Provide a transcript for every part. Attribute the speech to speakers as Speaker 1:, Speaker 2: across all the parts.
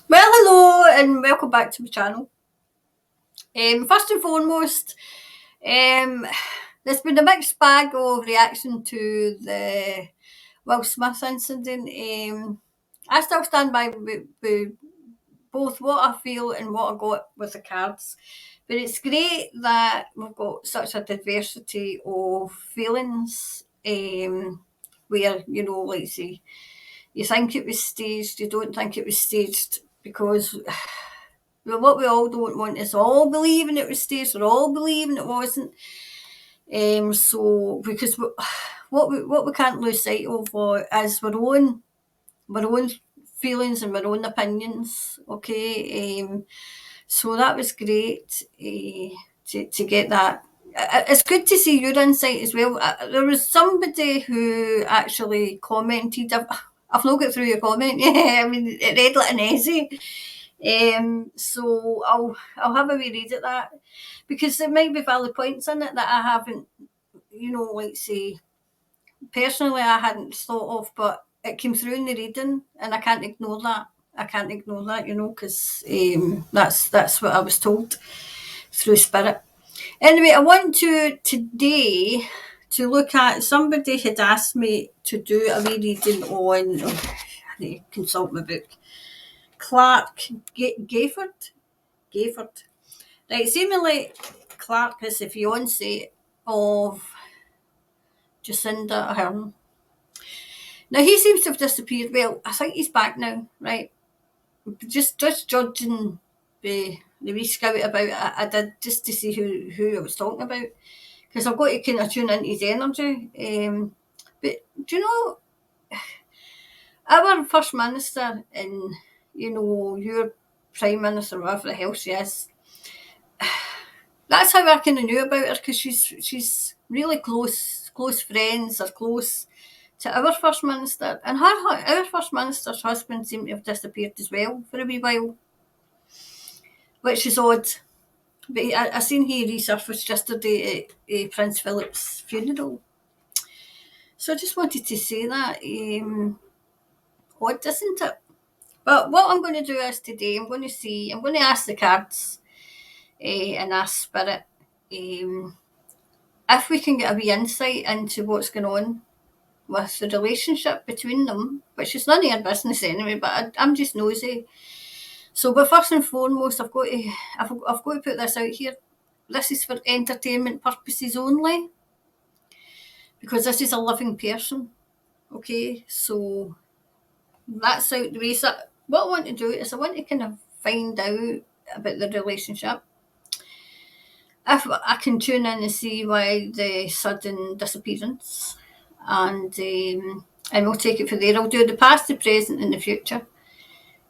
Speaker 1: Well, hello and welcome back to my channel. First and foremost, um, there's been a mixed bag of reaction to the Will Smith incident. I still stand by with both what I feel and what I got with the cards. But it's great that we've got such a diversity of feelings where, like say, you think it was staged, you don't think it was staged because well, what we all don't want is all believing it was staged or all believing it wasn't. So because what we can't lose sight of is our own feelings and our own opinions. Okay, so that was great to get that. It's good to see your insight as well. There was somebody who actually commented. I've not got through your comment. Yeah, I mean, it read like an essay. So I'll have a wee read at that because there might be valid points in it that I haven't, like say personally I hadn't thought of, but it came through in the reading, and I can't ignore that. I can't ignore that, because that's what I was told through spirit. Anyway, I want to today to look at somebody had asked me to do a wee reading on. I need to consult my book. Clarke Gayford. Gayford. Right, seemingly Clarke is the fiancé of Jacinda Ahern. Now he seems to have disappeared. Well, I think he's back now, right? Just judging the wee scout about it, I did just to see who I was talking about because I've got to kind of tune into his energy. But do you know our first minister and your prime minister, whatever the hell she is, that's how I kind of knew about her because she's really close friends or close to our first minister, and our first minister's husband seemed to have disappeared as well for a wee while, which is odd. But I seen he resurfaced yesterday at Prince Philip's funeral, so I just wanted to say that. Odd, isn't it? But what I'm going to do is today, I'm going to ask the cards and ask Spirit if we can get a wee insight into what's going on with the relationship between them, which is none of your business anyway, but I'm just nosy. So, but first and foremost, I've got to put this out here. This is for entertainment purposes only, because this is a living person. Okay, so that's out the way. So, what I want to do is I want to kind of find out about the relationship. If I can tune in and see why the sudden disappearance, and we'll take it from there. I'll do the past, the present, and the future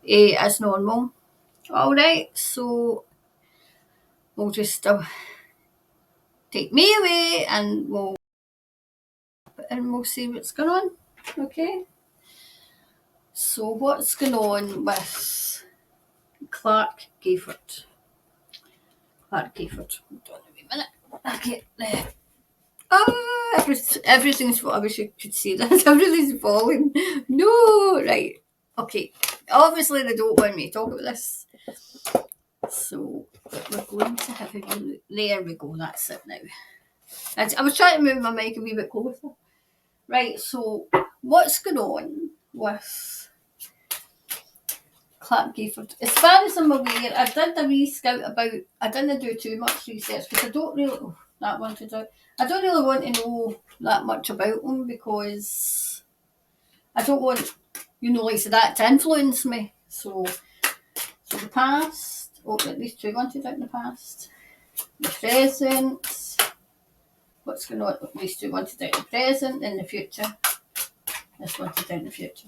Speaker 1: as normal. All right, so we'll just take me away, and we'll see what's going on. Okay. So what's going on with Clarke Gayford? Clarke Gayford. Hold on a wee minute. Okay. There. Everything's. I wish you could see that. Everything's falling. No, right. Okay. Obviously, they don't want me to talk about this. So we're going to have a wee look. There we go. That's it now. I was trying to move my mic a wee bit closer. Right. So what's going on with Clarke Gayford? As far as I'm aware, I did a wee scout about. I didn't do too much research because I don't really. Oh, that one to do. I don't really want to know that much about him because I don't want, like that to influence me. So the past. Oh, at least two wanted out in the past. The present. What's going on? At least two wanted out in the present and the future. This wanted out in the future.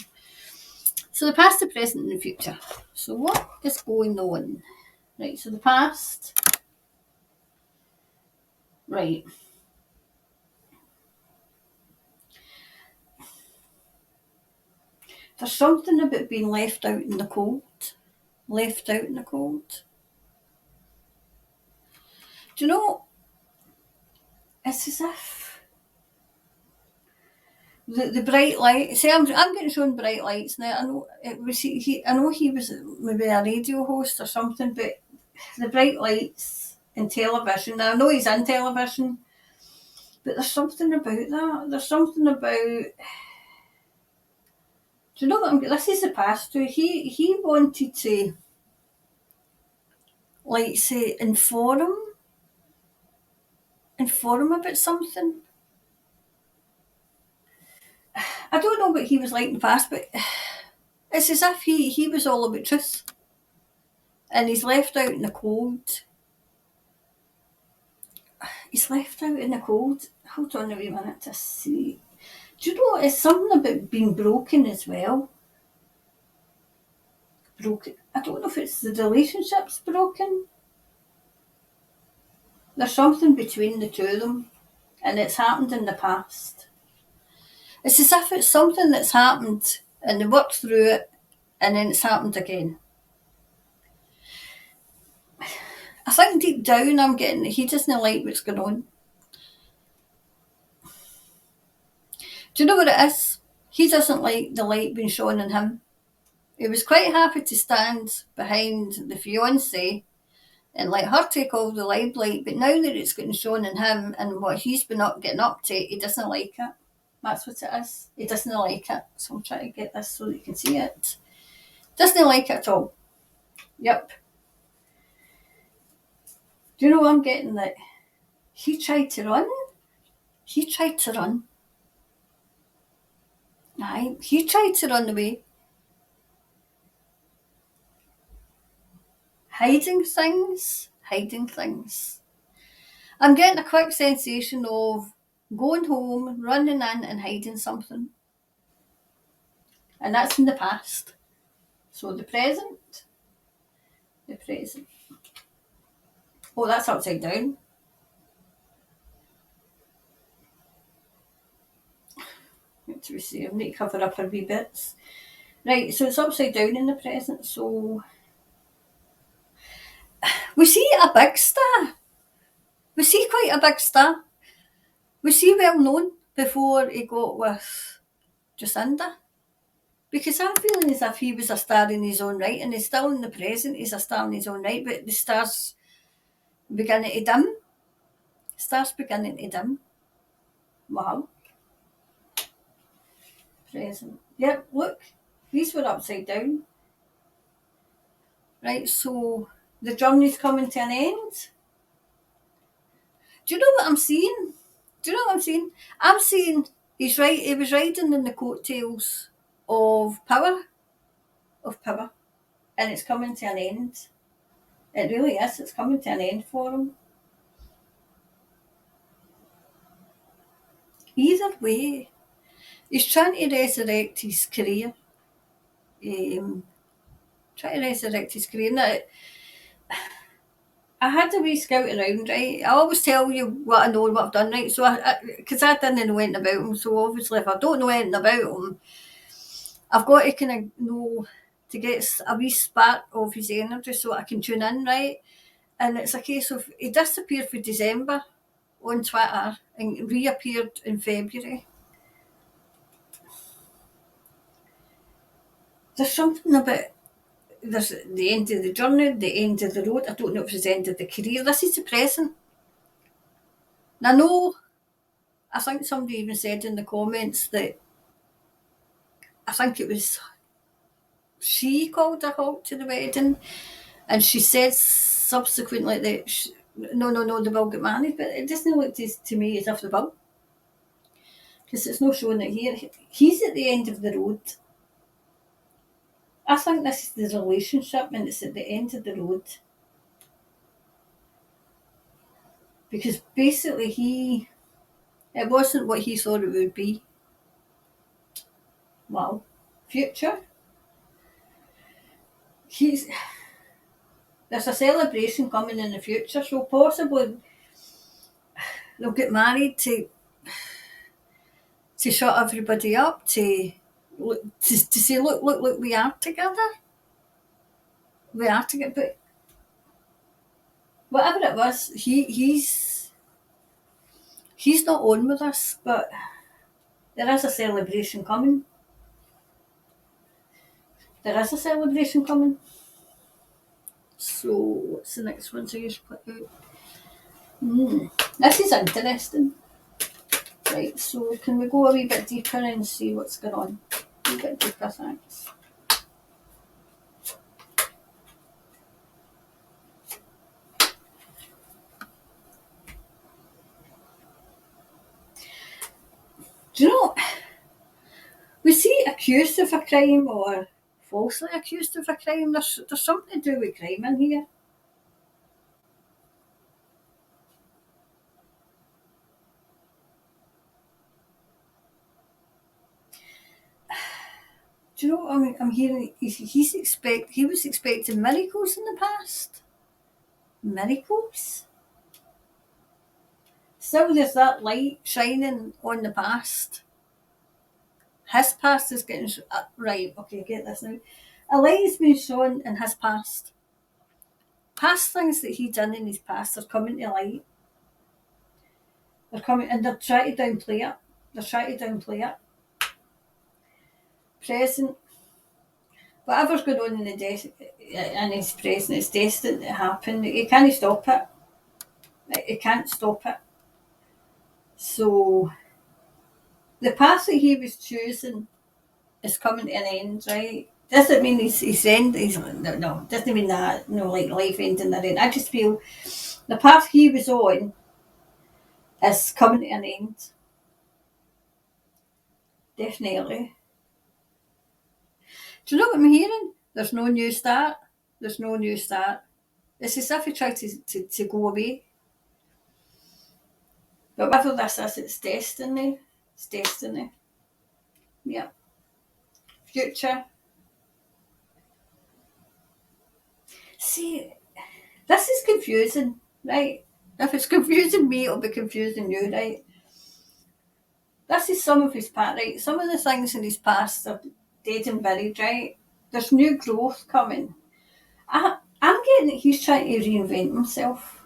Speaker 1: So the past, the present, and the future. So what is going on? Right. So the past. Right. There's something about being left out in the cold. Left out in the cold. Do you know, it's as if the bright light. See, I'm getting shown bright lights now. I know it was I know he was maybe a radio host or something, but the bright lights in television. Now, I know he's in television, but there's something about that. There's something about. Do you know what this is the pastor. He wanted to, like, say, inform about something. I don't know what he was like in the past, but it's as if he was all about truth, and he's left out in the cold. He's left out in the cold. Hold on a wee minute to see. Do you know it's something about being broken as well? Broken. I don't know if it's the relationship's broken. There's something between the two of them, and it's happened in the past. It's as if it's something that's happened and they worked through it, and then it's happened again. I think deep down I'm getting that he doesn't like what's going on. Do you know what it is? He doesn't like the light being shone on him. He was quite happy to stand behind the fiancé and let her take all the limelight, but now that it's getting shown on him and what he's been getting up to, he doesn't like it. That's what it is. He doesn't like it. So I'm trying to get this so that you can see it. Doesn't like it at all. Yep. Do you know what I'm getting? That he tried to run. He tried to run. Aye, he tried to run away. Hiding things. I'm getting a quick sensation of going home, running in and hiding something. And that's in the past. So the present. Oh, that's upside down. What do we see? I need to cover up her wee bits. Right, so it's upside down in the present. So was he a big star? Was he quite a big star? Was he well known before he got with Jacinda? Because I'm feeling as if he was a star in his own right, and he's still in the present, he's a star in his own right, but the stars beginning to dim. Stars beginning to dim. Wow. Present. Yep, look, these were upside down. Right, so the journey's coming to an end. Do you know what I'm seeing? I'm seeing he was riding in the coattails of power, and it's coming to an end. It really is, it's coming to an end for him. Either way, he's trying to resurrect his career. Now, I had a wee scout around, right? I always tell you what I know and what I've done, right? So, because I didn't know anything about him, so obviously if I don't know anything about him, I've got to kind of know to get a wee spark of his energy so I can tune in, right? And it's a case of he disappeared for December on Twitter and reappeared in February. There's something about there's the end of the journey, the end of the road. I don't know if it's the end of the career. This is the present. And I think somebody even said in the comments that I think it was she called a halt to the wedding, and she said subsequently that no, they will get married, but it doesn't look to me as if they will, because it's not showing it here. He's at the end of the road. I think this is the relationship, and it's at the end of the road. Because basically it wasn't what he thought it would be. Well, future. There's a celebration coming in the future, so possibly they'll get married to shut everybody up, to say, look, we are together. But whatever it was, he's not on with us, but There is a celebration coming. There is a celebration coming. So, what's the next one? So you should put out. This is interesting. Right, so can we go a wee bit deeper and see what's going on? A wee bit deeper, thanks. Do you know, we see accused of a crime or falsely accused of a crime. There's something to do with crime in here. Do you know what I'm hearing? He was expecting miracles in the past. Miracles? Still, there's that light shining on the past. His past is getting right. Okay, get this now. A light has been shown in his past. Past things that he done in his past are coming to light. They're coming, and they're trying to downplay it. They're trying to downplay it. Present, whatever's going on in his present, it's destined to happen. He can't stop it. He can't stop it. So the path that he was choosing is coming to an end, right? Doesn't mean he's end. He's no. Doesn't mean that. No, like life ending or end. I just feel the path he was on is coming to an end. Definitely. Do you know what I'm hearing? There's no new start. There's no new start. It's as if he tried to go away. But whether this is, it's destiny. It's destiny. Yeah. Future. See, this is confusing, right? If it's confusing me, it'll be confusing you, right? This is some of his past, right? Some of the things in his past are dead and buried, right? There's new growth coming. I'm getting that he's trying to reinvent himself.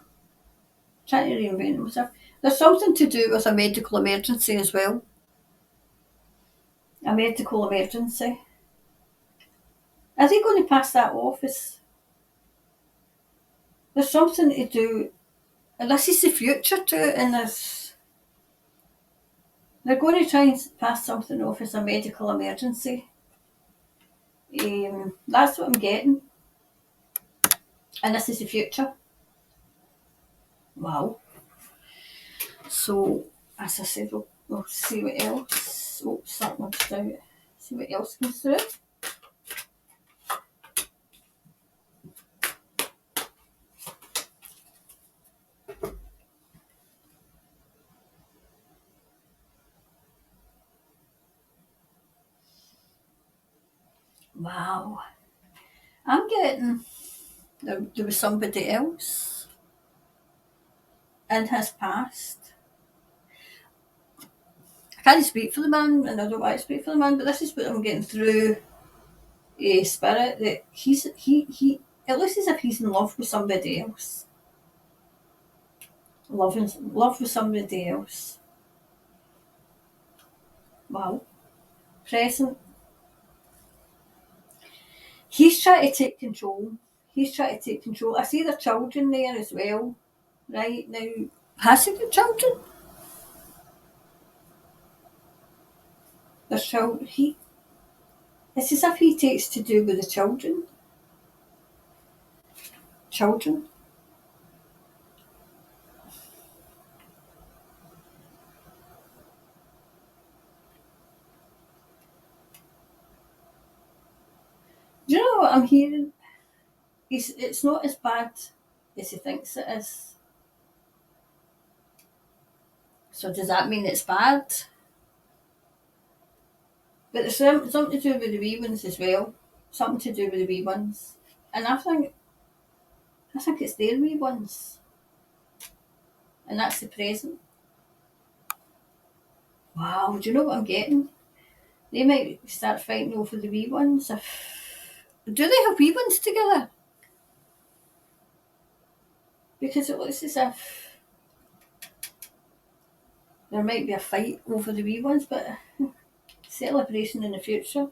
Speaker 1: Trying to reinvent himself. There's something to do with a medical emergency as well. A medical emergency. Is he going to pass that off as there's something to do, and this is the future to it in this. They're going to try and pass something off as a medical emergency. That's what I'm getting. And this is the future. Wow. So, as I said, we'll see what else. Oh, something comes out. See what else comes through. Wow. I'm getting there was somebody else in his past. I can't speak for the man, and I don't want to speak for the man, but this is what I'm getting through a spirit that he it looks as if he's in love with somebody else. Love with somebody else. Wow. Present. He's trying to take control. He's trying to take control. I see the children there as well. Right now, has he got children? There's children. It's as if he takes to do with the children. Children. Do you know what I'm hearing? It's not as bad as he thinks it is. So does that mean it's bad? But there's something to do with the wee ones as well. Something to do with the wee ones. And I think it's their wee ones. And that's the present. Wow, do you know what I'm getting? They might start fighting over the wee ones. Do they have wee ones together? Because it looks as if there might be a fight over the wee ones, but celebration in the future.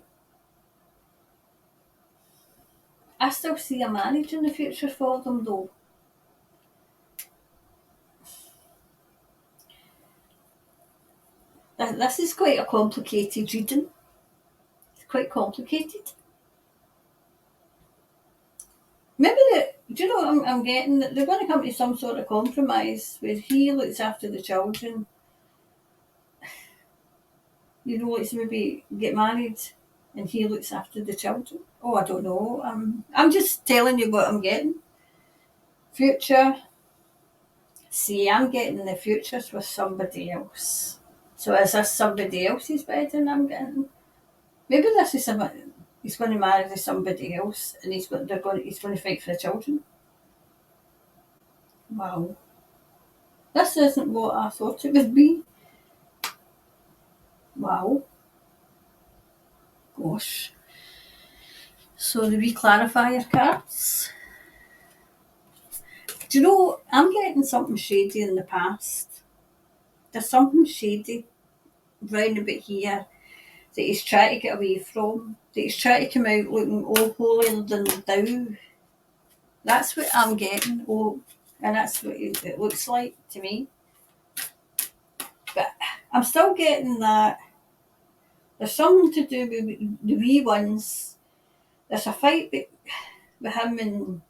Speaker 1: I still see a marriage in the future for them though. This is quite a complicated reading. It's quite complicated. Maybe do you know what I'm getting? That they're going to come to some sort of compromise where he looks after the children. You know, let's maybe get married and he looks after the children. Oh, I don't know. I'm just telling you what I'm getting. Future. See, I'm getting the futures with somebody else. So is this somebody else's wedding I'm getting? Maybe this is somebody. He's going to marry to somebody else, and he's going to fight for the children. Wow, this isn't what I thought it would be. Wow, gosh. So the wee clarifier cards. Do you know, I'm getting something shady in the past. There's something shady round about here that he's trying to get away from. That he's trying to come out looking all holier than thou. That's what I'm getting. Oh, and that's what it looks like to me. But I'm still getting that there's something to do with the wee ones. There's a fight with him and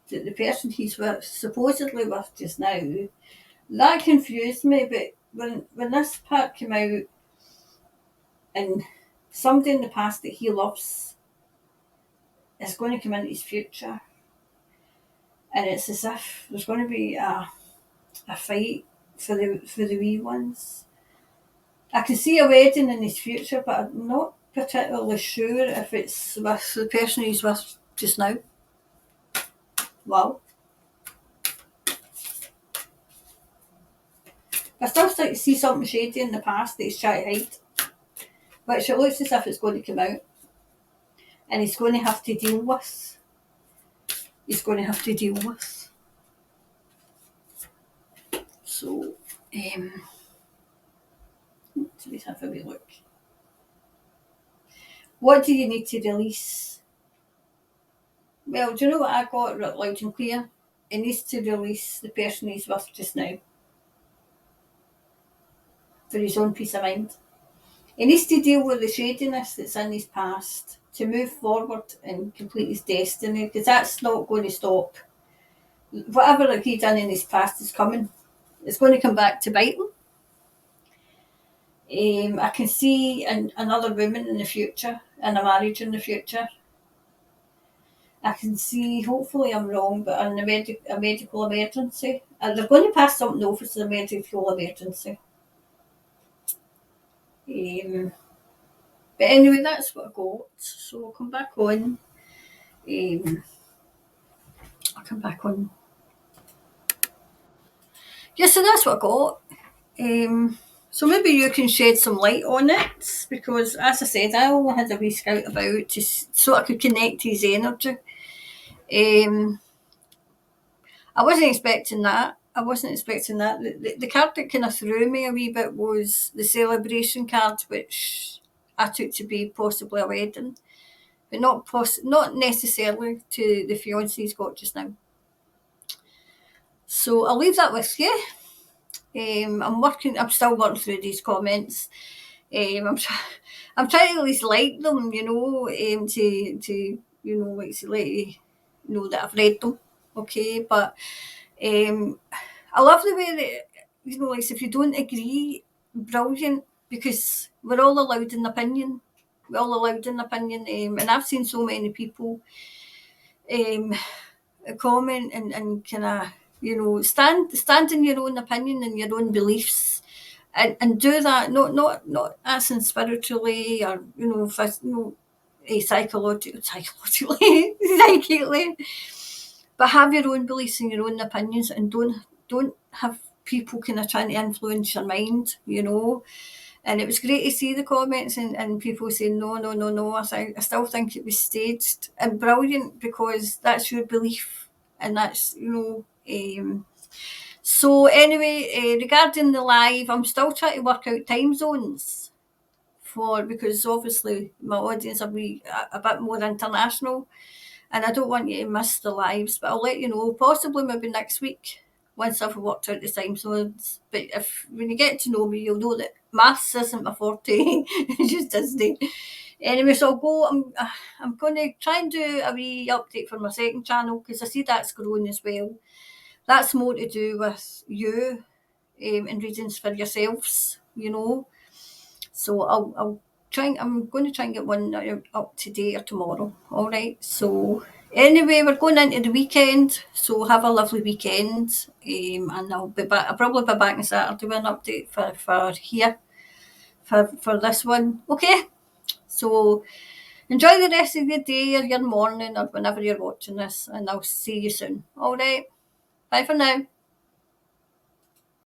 Speaker 1: the person he's supposedly with just now. That confused me, but when this part came out and somebody in the past that he loves is going to come into his future, and it's as if there's going to be a fight for the wee ones. I can see a wedding in his future, but I'm not particularly sure if it's with the person he's with just now. Wow. I still start to see something shady in the past that he's trying to hide, which it looks as if it's going to come out, and he's going to have to deal with. He's going to have to deal with. So, let's have a wee look. What do you need to release? Well, do you know what I got loud and clear? He needs to release the person he's with just now for his own peace of mind. He needs to deal with the shadiness that's in his past to move forward and complete his destiny, because that's not going to stop. Whatever he done in his past is coming. It's going to come back to bite him. I can see another woman in the future and a marriage in the future. I can see, hopefully I'm wrong, but in a medical emergency. They're going to pass something over to the medical emergency. But anyway, that's what I got. So I'll come back on. I'll come back on. Yeah, so that's what I got. So maybe you can shed some light on it, because as I said, I only had a wee scout about so I could connect his energy. I wasn't expecting that. The card that kind of threw me a wee bit was the celebration card, which I took to be possibly a wedding, but not necessarily to the fiancé he's got just now. So I'll leave that with you. I'm still working through these comments. I'm trying to at least like them, to like to let you know that I've read them. Okay, but I love the way that like if you don't agree, brilliant, because we're all allowed an opinion. We're all allowed an opinion, and I've seen so many people comment and kind of stand in your own opinion and your own beliefs, and do that not as in spiritually or psychologically psychically, but have your own beliefs and your own opinions, and don't have people kind of trying to influence your mind. And it was great to see the comments and people saying no. I still think it was staged, and brilliant, because that's your belief, and that's So anyway, regarding the live, I'm still trying to work out time zones because obviously my audience will be a bit more international, and I don't want you to miss the lives. But I'll let you know, possibly maybe next week once I've worked out the time zones. But if when you get to know me, you'll know that maths isn't my forte. It just isn't. Anyway, so I'll go. I'm going to try and do a wee update for my second channel because I see that's growing as well. That's more to do with you and readings for yourselves, you know. So I'll try. I'm going to try and get one up today or tomorrow. All right. So anyway, we're going into the weekend. So have a lovely weekend. And I'll be back. I'll probably be back on Saturday with an update for here for this one. Okay. So enjoy the rest of your day or your morning or whenever you're watching this, and I'll see you soon. All right. Bye for now.